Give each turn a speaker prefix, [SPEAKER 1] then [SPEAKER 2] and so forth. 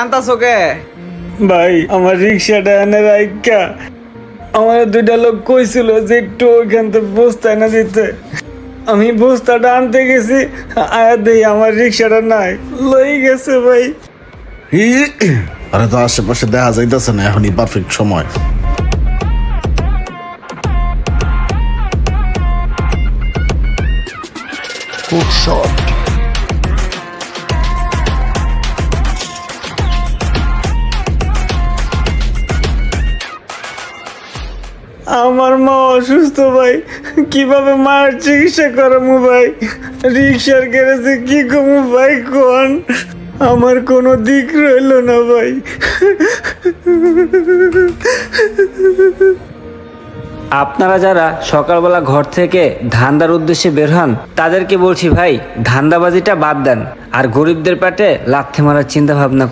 [SPEAKER 1] কান্তাছো কে?
[SPEAKER 2] ভাই আমার রিক্সাটা এনে রাইকা আমার দুইটা লোক কইছিল যে একটু ওইখান থেকে বস্তা এনে দিতে। আমি বস্তাটা আনতে গেছি, আয়া দেখি আমার রিক্সাটা নাই, লই গেছে ভাই।
[SPEAKER 3] আরে তো আশেপাশে দেখা যাইতেছে না, এখনই পারফেক্ট সময়। Good shot.
[SPEAKER 2] আমার মা অসুস্থ ভাই, কিভাবে মায়ের চিকিৎসা করামু ভাই? রিক্সার গ্যারেজে কি কমু ভাই কোন? আমার কোনো দিক রইল না ভাই।
[SPEAKER 4] আপনারা যারা সকালবেলা ঘর থেকে ধান্দার উদ্দেশ্যে বের হন তাদেরকে বলছি ভাই, ধান্দাবাজিটা বাদ দেন আর গরিবদের পেটে লাথি মারার চিন্তা ভাবনা